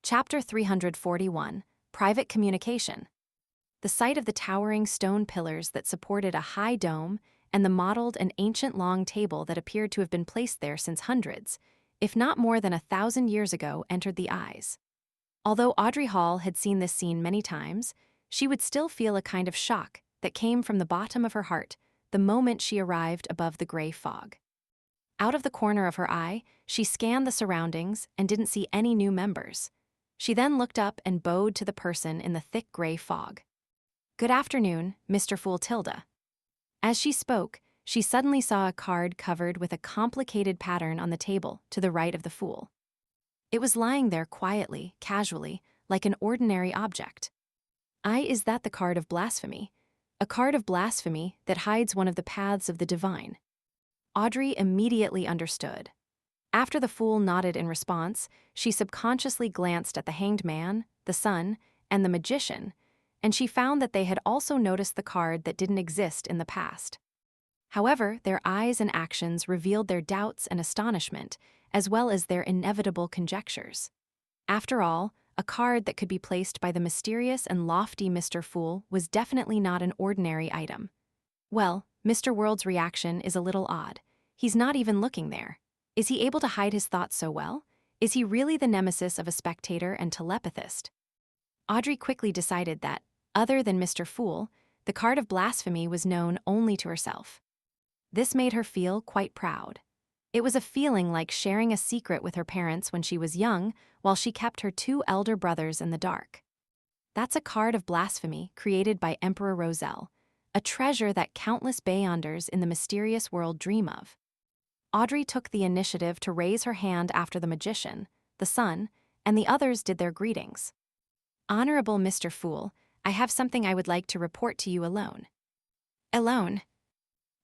Chapter 341, Private Communication. The sight of the towering stone pillars that supported a high dome and the mottled and ancient long table that appeared to have been placed there since hundreds, if not more than 1,000 years ago, entered the eyes. Although Audrey Hall had seen this scene many times, she would still feel a kind of shock that came from the bottom of her heart the moment she arrived above the gray fog. Out of the corner of her eye, she scanned the surroundings and didn't see any new members. She then looked up and bowed to the person in the thick gray fog. "Good afternoon, Mr. Fool Tilda." As she spoke, she suddenly saw a card covered with a complicated pattern on the table to the right of the Fool. It was lying there quietly, casually, like an ordinary object. Is that the card of blasphemy? A card of blasphemy that hides one of the paths of the divine. Audrey immediately understood. After the Fool nodded in response, she subconsciously glanced at the Hanged Man, the Sun, and the Magician, and she found that they had also noticed the card that didn't exist in the past. However, their eyes and actions revealed their doubts and astonishment, as well as their inevitable conjectures. After all, a card that could be placed by the mysterious and lofty Mr. Fool was definitely not an ordinary item. Well, Mr. World's reaction is a little odd. He's not even looking there. Is he able to hide his thoughts so well? Is he really the nemesis of a spectator and telepathist? Audrey quickly decided that, other than Mr. Fool, the card of blasphemy was known only to herself. This made her feel quite proud. It was a feeling like sharing a secret with her parents when she was young, while she kept her two elder brothers in the dark. That's a card of blasphemy created by Emperor Roselle, a treasure that countless Beyonders in the mysterious world dream of. Audrey took the initiative to raise her hand after the Magician, the Sun, and the others did their greetings. "Honorable Mr. Fool, I have something I would like to report to you alone." "Alone?"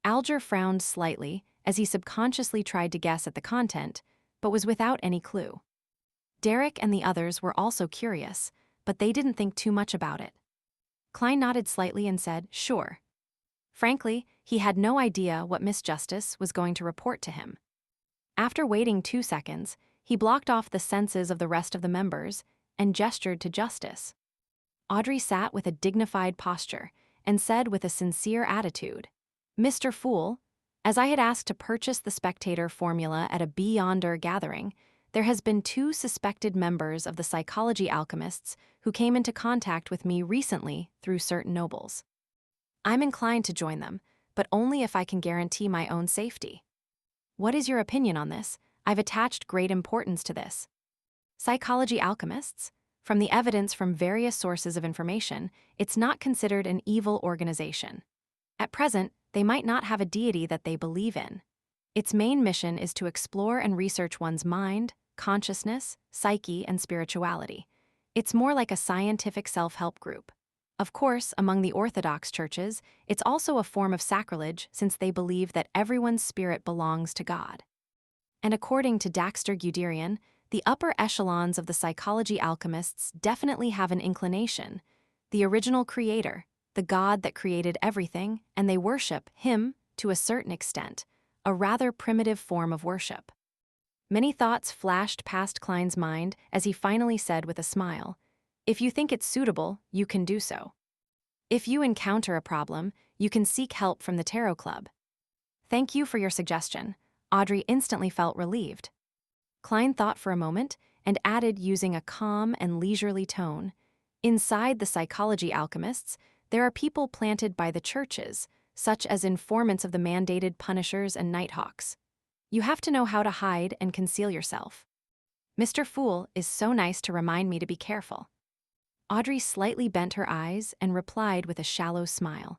Alger frowned slightly as he subconsciously tried to guess at the content, but was without any clue. Derek and the others were also curious, but they didn't think too much about it. Klein nodded slightly and said, "Sure." Frankly, he had no idea what Miss Justice was going to report to him. After waiting 2 seconds, he blocked off the senses of the rest of the members and gestured to Justice. Audrey sat with a dignified posture and said with a sincere attitude, "Mr. Fool, as I had asked to purchase the Spectator formula at a Beyonder gathering, there has been 2 suspected members of the Psychology Alchemists who came into contact with me recently through certain nobles. I'm inclined to join them, but only if I can guarantee my own safety. What is your opinion on this? I've attached great importance to this." Psychology Alchemists? From the evidence from various sources of information, it's not considered an evil organization. At present, they might not have a deity that they believe in. Its main mission is to explore and research one's mind, consciousness, psyche, and spirituality. It's more like a scientific self-help group. Of course, among the Orthodox churches, it's also a form of sacrilege since they believe that everyone's spirit belongs to God. And according to Daxter Guderian, the upper echelons of the Psychology Alchemists definitely have an inclination. The original creator, the God that created everything, and they worship him, to a certain extent, a rather primitive form of worship. Many thoughts flashed past Klein's mind as he finally said with a smile, "If you think it's suitable, you can do so. If you encounter a problem, you can seek help from the Tarot Club." "Thank you for your suggestion." Audrey instantly felt relieved. Klein thought for a moment and added using a calm and leisurely tone, "Inside the Psychology Alchemists, there are people planted by the churches, such as informants of the mandated Punishers and Nighthawks. You have to know how to hide and conceal yourself. Mr. Fool is so nice to remind me to be careful." Audrey slightly bent her eyes and replied with a shallow smile.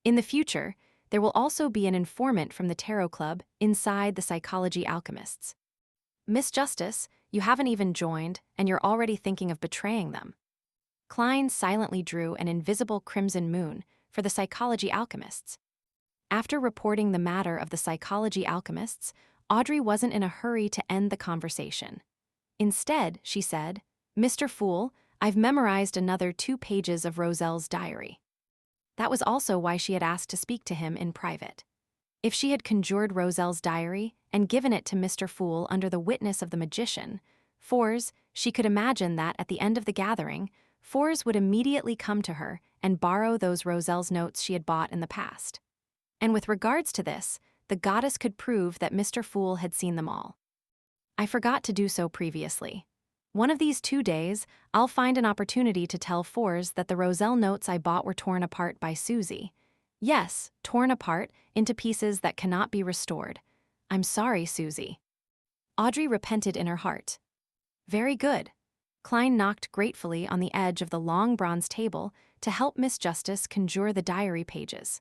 "In the future, there will also be an informant from the Tarot Club inside the Psychology Alchemists. Miss Justice, you haven't even joined, and you're already thinking of betraying them." Klein silently drew an invisible crimson moon for the Psychology Alchemists. After reporting the matter of the Psychology Alchemists, Audrey wasn't in a hurry to end the conversation. Instead, she said, "Mr. Fool, I've memorized another 2 pages of Roselle's diary." That was also why she had asked to speak to him in private. If she had conjured Roselle's diary and given it to Mr. Fool under the witness of the Magician, She could imagine that at the end of the gathering, Fors would immediately come to her and borrow those Roselle's notes she had bought in the past. And with regards to this, the goddess could prove that Mr. Fool had seen them all. I forgot to do so previously. One of these 2 days, I'll find an opportunity to tell Fors that the Roselle notes I bought were torn apart by Susie. Yes, torn apart into pieces that cannot be restored. I'm sorry, Susie. Audrey repented in her heart. Very good. Klein knocked gratefully on the edge of the long bronze table to help Miss Justice conjure the diary pages.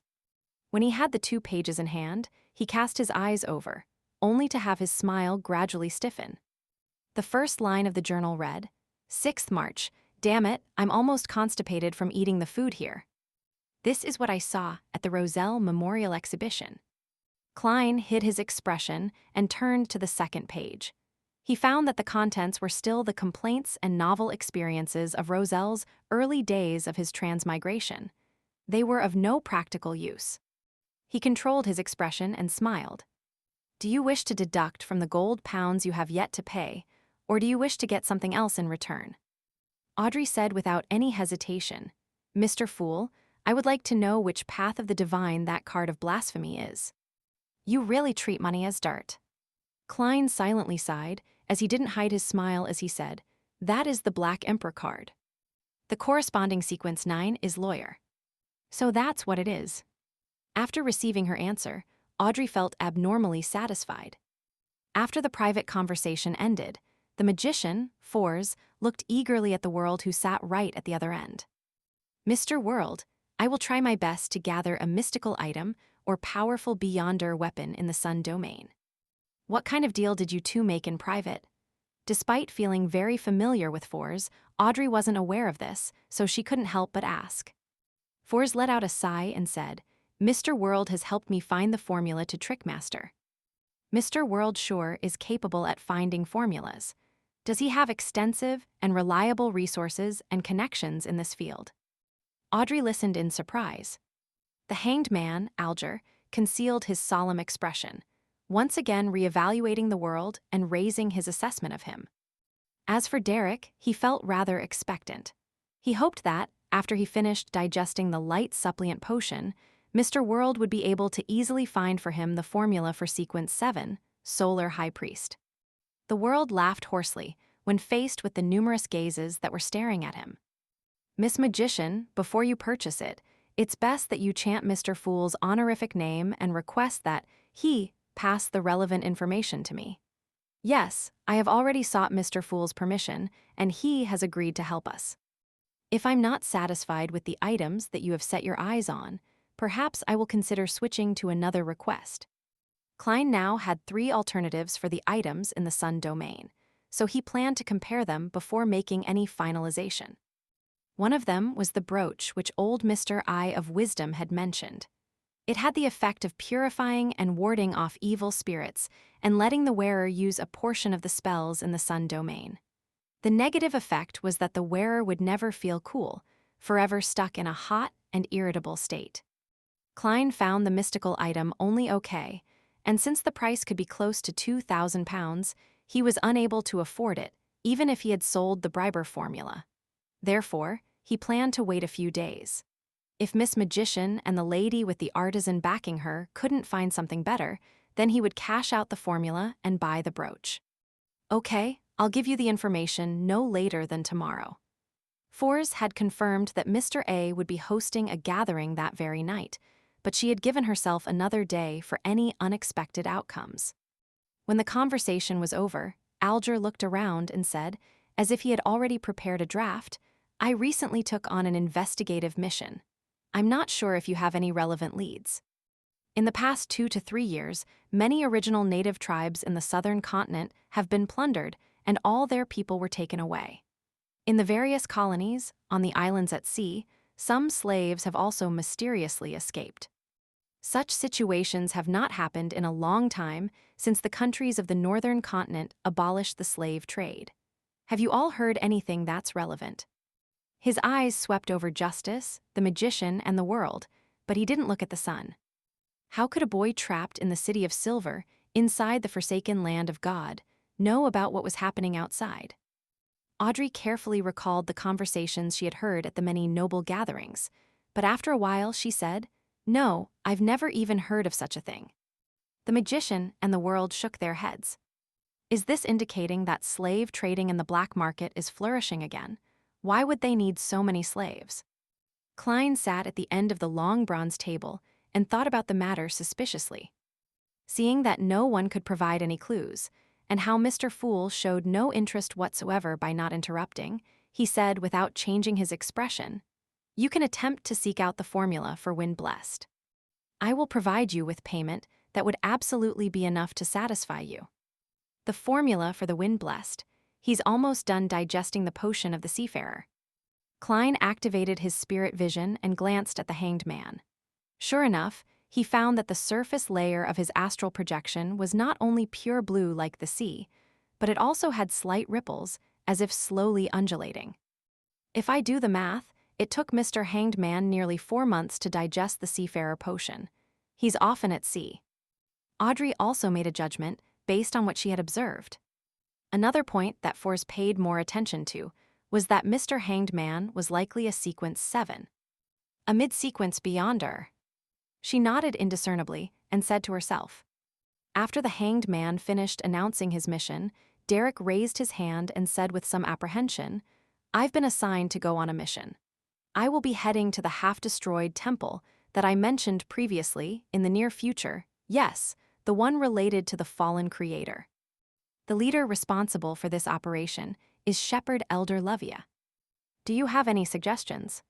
When he had the 2 pages in hand, he cast his eyes over, only to have his smile gradually stiffen. The first line of the journal read, 6th March, damn it, I'm almost constipated from eating the food here. This is what I saw at the Roselle Memorial Exhibition. Klein hid his expression and turned to the second page. He found that the contents were still the complaints and novel experiences of Roselle's early days of his transmigration. They were of no practical use. He controlled his expression and smiled. Do you wish to deduct from the gold pounds you have yet to pay, or do you wish to get something else in return? Audrey said without any hesitation, Mr. Fool, I would like to know which path of the divine that card of blasphemy is. You really treat money as dirt. Klein silently sighed, as he didn't hide his smile as he said, that is the Black Emperor card. The corresponding sequence 9 is lawyer. So that's what it is. After receiving her answer, Audrey felt abnormally satisfied. After the private conversation ended, the magician, Fors, looked eagerly at the World who sat right at the other end. Mr. World, I will try my best to gather a mystical item or powerful beyonder weapon in the Sun domain. What kind of deal did you 2 make in private? Despite feeling very familiar with Fors, Audrey wasn't aware of this, so she couldn't help but ask. Fors let out a sigh and said, Mr. World has helped me find the formula to Trickmaster. Mr. World sure is capable at finding formulas. Does he have extensive and reliable resources and connections in this field? Audrey listened in surprise. The hanged man, Alger, concealed his solemn expression, once again reevaluating the World and raising his assessment of him. As for Derek, he felt rather expectant. He hoped that, after he finished digesting the light suppliant potion, Mr. World would be able to easily find for him the formula for sequence 7, Solar High Priest. The World laughed hoarsely when faced with the numerous gazes that were staring at him. Miss Magician, before you purchase it, it's best that you chant Mr. Fool's honorific name and request that he pass the relevant information to me. Yes, I have already sought Mr. Fool's permission, and he has agreed to help us. If I'm not satisfied with the items that you have set your eyes on, perhaps I will consider switching to another request. Klein now had 3 alternatives for the items in the Sun domain, so he planned to compare them before making any finalization. One of them was the brooch which old Mr. Eye of Wisdom had mentioned. It had the effect of purifying and warding off evil spirits and letting the wearer use a portion of the spells in the Sun domain. The negative effect was that the wearer would never feel cool, forever stuck in a hot and irritable state. Klein found the mystical item only okay, and since the price could be close to £2,000, he was unable to afford it, even if he had sold the Briber formula. Therefore, he planned to wait a few days. If Miss Magician and the lady with the artisan backing her couldn't find something better, then he would cash out the formula and buy the brooch. Okay, I'll give you the information no later than tomorrow. Fors had confirmed that Mr. A would be hosting a gathering that very night, but she had given herself another day for any unexpected outcomes. When the conversation was over, Alger looked around and said, as if he had already prepared a draft, I recently took on an investigative mission. I'm not sure if you have any relevant leads. In the past 2 to 3 years, many original native tribes in the southern continent have been plundered and all their people were taken away. In the various colonies, on the islands at sea, some slaves have also mysteriously escaped. Such situations have not happened in a long time since the countries of the northern continent abolished the slave trade. Have you all heard anything that's relevant? His eyes swept over Justice, the magician, and the World, but he didn't look at the sun. How could a boy trapped in the City of Silver, inside the forsaken land of God, know about what was happening outside? Audrey carefully recalled the conversations she had heard at the many noble gatherings, but after a while she said, "No, I've never even heard of such a thing." The magician and the world shook their heads. Is this indicating that slave trading in the black market is flourishing again? Why would they need so many slaves? Klein sat at the end of the long bronze table and thought about the matter suspiciously. Seeing that no one could provide any clues, and how Mr. Fool showed no interest whatsoever by not interrupting, he said without changing his expression, "You can attempt to seek out the formula for Wind Blessed. I will provide you with payment that would absolutely be enough to satisfy you." The formula for the Wind Blessed. He's almost done digesting the potion of the seafarer. Klein activated his spirit vision and glanced at the hanged man. Sure enough, he found that the surface layer of his astral projection was not only pure blue like the sea, but it also had slight ripples, as if slowly undulating. If I do the math, it took Mr. Hanged Man nearly 4 months to digest the seafarer potion. He's often at sea. Audrey also made a judgment based on what she had observed. Another point that Force paid more attention to was that Mr. Hanged Man was likely a sequence 7. A mid-sequence beyonder. She nodded indiscernibly and said to herself. After the Hanged Man finished announcing his mission, Derek raised his hand and said with some apprehension, "I've been assigned to go on a mission. I will be heading to the half-destroyed temple that I mentioned previously in the near future. Yes, the one related to the fallen creator. The leader responsible for this operation is Shepherd Elder Lovia. Do you have any suggestions?"